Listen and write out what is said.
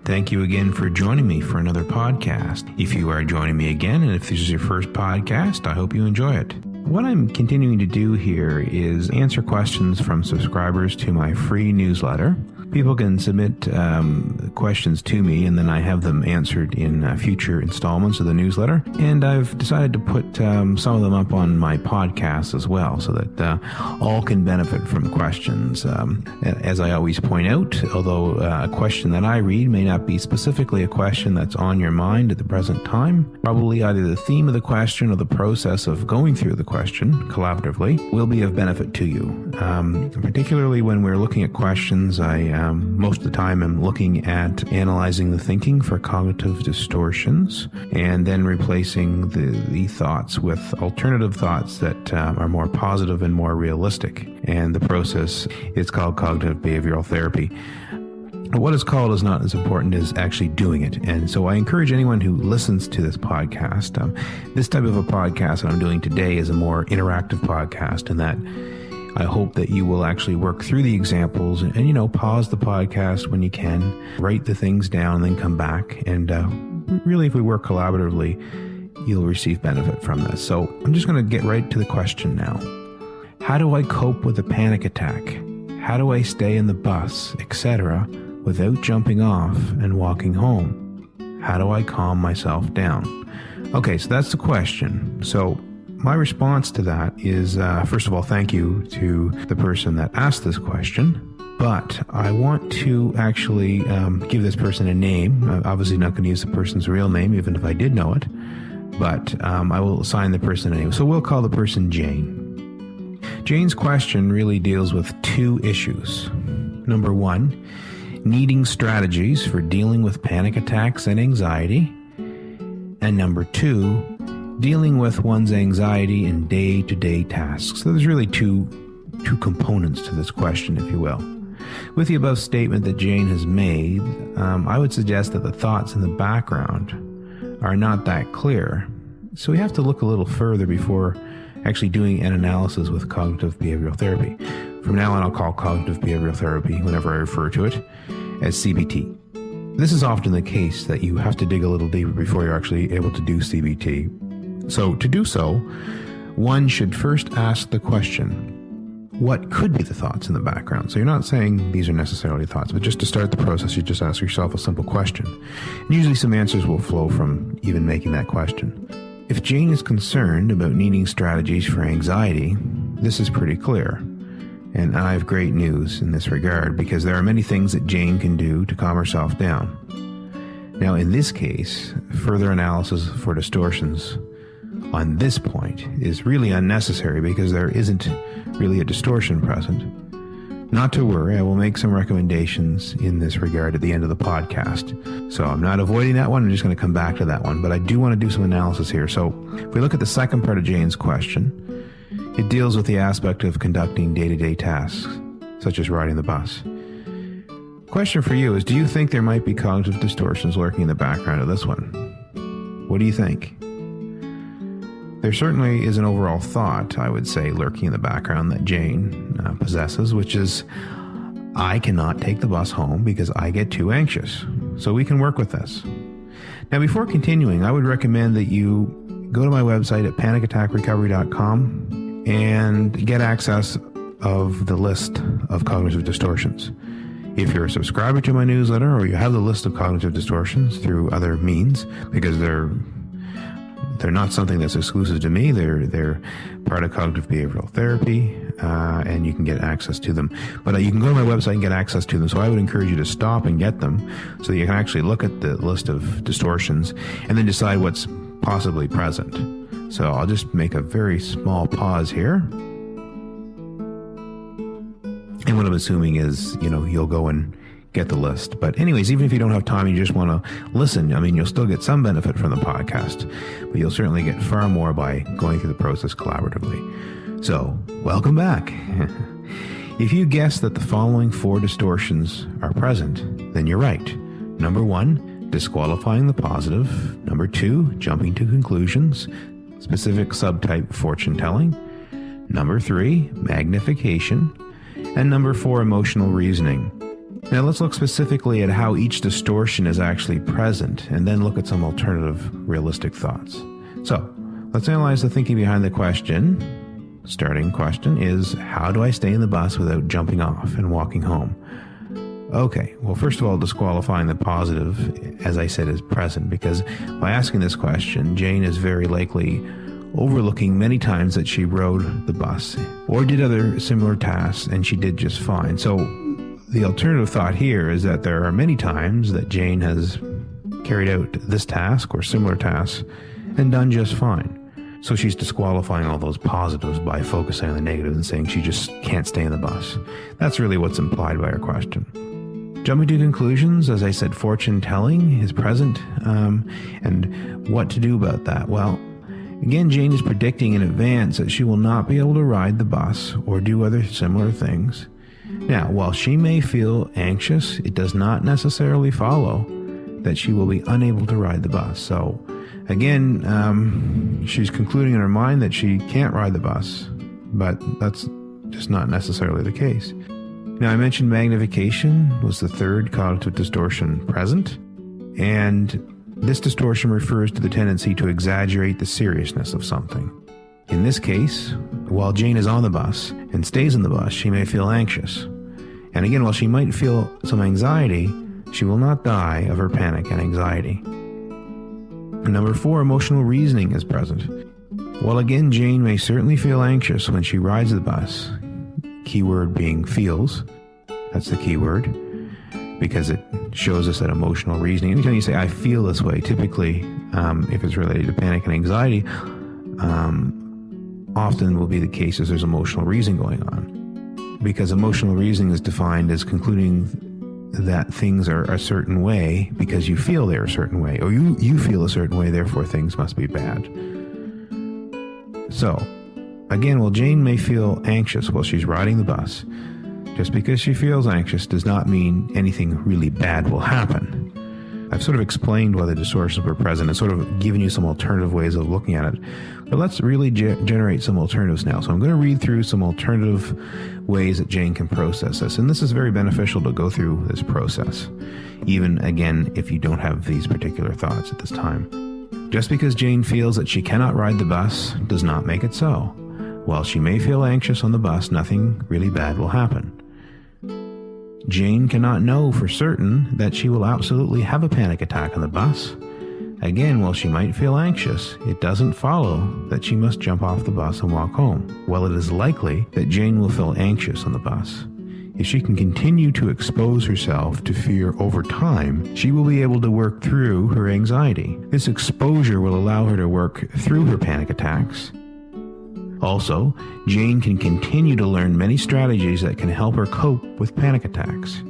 Thank you again for joining me for another podcast. If you are joining me again, and if this is your first podcast, I hope you enjoy it. What I'm continuing to do here is answer questions from subscribers to my free newsletter. People can submit questions to me, and then I have them answered in future installments of the newsletter. And I've decided to put some of them up on my podcast as well, so that all can benefit from questions. As I always point out, although a question that I read may not be specifically a question that's on your mind at the present time, probably either the theme of the question or the process of going through the question collaboratively will be of benefit to you. Particularly when we're looking at questions, I most of the time am looking at analyzing the thinking for cognitive distortions and then replacing the thoughts with alternative thoughts that are more positive and more realistic. And the process is called cognitive behavioral therapy. What it's called is not as important as actually doing it. And so I encourage anyone who listens to this podcast, this type of a podcast that I'm doing today is a more interactive podcast, in that I hope that you will actually work through the examples and pause the podcast when you can, write the things down, and then come back. And really, if we work collaboratively, you'll receive benefit from this. So I'm just going to get right to the question now. How do I cope with a panic attack? How do I stay in the bus, etc., without jumping off and walking home? How do I calm myself down? Okay, so that's the question. So my response to that is, first of all, thank you to the person that asked this question. But I want to actually give this person a name. I'm obviously not going to use the person's real name, even if I did know it. But I will assign the person a name. So we'll call the person Jane. Jane's question really deals with two issues. Number one, needing strategies for dealing with panic attacks and anxiety. And number two, dealing with one's anxiety in day-to-day tasks. So there's really two components to this question, if you will. With the above statement that Jane has made, I would suggest that the thoughts in the background are not that clear. So we have to look a little further before actually doing an analysis with cognitive behavioral therapy. From now on, I'll call cognitive behavioral therapy, whenever I refer to it, as CBT. This is often the case that you have to dig a little deeper before you're actually able to do CBT. So to do so, one should first ask the question, what could be the thoughts in the background? So you're not saying these are necessarily thoughts, but just to start the process, you just ask yourself a simple question. And usually some answers will flow from even making that question. If Jane is concerned about needing strategies for anxiety, this is pretty clear. And I have great news in this regard, because there are many things that Jane can do to calm herself down. Now, in this case, further analysis for distortions on this point is really unnecessary, because there isn't really a distortion present. Not to worry, I will make some recommendations in this regard at the end of the podcast. So I'm not avoiding that one, I'm just going to come back to that one. But I do want to do some analysis here. So if we look at the second part of Jane's question, it deals with the aspect of conducting day-to-day tasks, such as riding the bus. Question for you is, do you think there might be cognitive distortions lurking in the background of this one? What do you think? There certainly is an overall thought, I would say, lurking in the background that Jane possesses, which is, I cannot take the bus home because I get too anxious. So we can work with this. Now, before continuing, I would recommend that you go to my website at panicattackrecovery.com and get access of the list of cognitive distortions. If you're a subscriber to my newsletter, or you have the list of cognitive distortions through other means, because they're not something that's exclusive to me, they're part of cognitive behavioral therapy, and you can get access to them. But you can go to my website and get access to them, so I would encourage you to stop and get them so that you can actually look at the list of distortions and then decide what's possibly present. So I'll just make a very small pause here. And what I'm assuming is, you'll go and get the list. But anyways, even if you don't have time, you just want to listen, I mean, you'll still get some benefit from the podcast, but you'll certainly get far more by going through the process collaboratively. So, welcome back. If you guess that the following 4 distortions are present, then you're right. Number 1, disqualifying the positive. Number 2, jumping to conclusions, specific subtype fortune telling. Number 3, magnification. And number 4, emotional reasoning. Now let's look specifically at how each distortion is actually present, and then look at some alternative realistic thoughts. So, let's analyze the thinking behind the question. Starting question is, how do I stay in the bus without jumping off and walking home? Okay, well, first of all, disqualifying the positive, as I said, is present, because by asking this question, Jane is very likely overlooking many times that she rode the bus or did other similar tasks, and she did just fine. So the alternative thought here is that there are many times that Jane has carried out this task or similar tasks and done just fine. So she's disqualifying all those positives by focusing on the negatives and saying she just can't stay in the bus. That's really what's implied by her question. Jumping to conclusions, as I said, fortune telling is present, and what to do about that? Well, again, Jane is predicting in advance that she will not be able to ride the bus or do other similar things. Now, while she may feel anxious, it does not necessarily follow that she will be unable to ride the bus. So, again, she's concluding in her mind that she can't ride the bus, but that's just not necessarily the case. Now, I mentioned magnification was the 3rd cognitive distortion present, and this distortion refers to the tendency to exaggerate the seriousness of something. In this case, while Jane is on the bus and stays in the bus, she may feel anxious. And again, while she might feel some anxiety, she will not die of her panic and anxiety. Number 4, emotional reasoning is present. While again, Jane may certainly feel anxious when she rides the bus, keyword being feels, that's the keyword, because it shows us that emotional reasoning. Anytime you say, I feel this way, typically, if it's related to panic and anxiety, often will be the case as there's emotional reasoning going on. Because emotional reasoning is defined as concluding that things are a certain way because you feel they're a certain way, or you feel a certain way, therefore things must be bad. So, again, while Jane may feel anxious while she's riding the bus, just because she feels anxious does not mean anything really bad will happen. I've sort of explained why the distortions were present and sort of given you some alternative ways of looking at it. But let's really generate some alternatives now. So I'm going to read through some alternative ways that Jane can process this. And this is very beneficial to go through this process, even, again, if you don't have these particular thoughts at this time. Just because Jane feels that she cannot ride the bus does not make it so. While she may feel anxious on the bus, nothing really bad will happen. Jane cannot know for certain that she will absolutely have a panic attack on the bus. Again, while she might feel anxious, it doesn't follow that she must jump off the bus and walk home. While it is likely that Jane will feel anxious on the bus, if she can continue to expose herself to fear over time, she will be able to work through her anxiety. This exposure will allow her to work through her panic attacks. Also, Jane can continue to learn many strategies that can help her cope with panic attacks.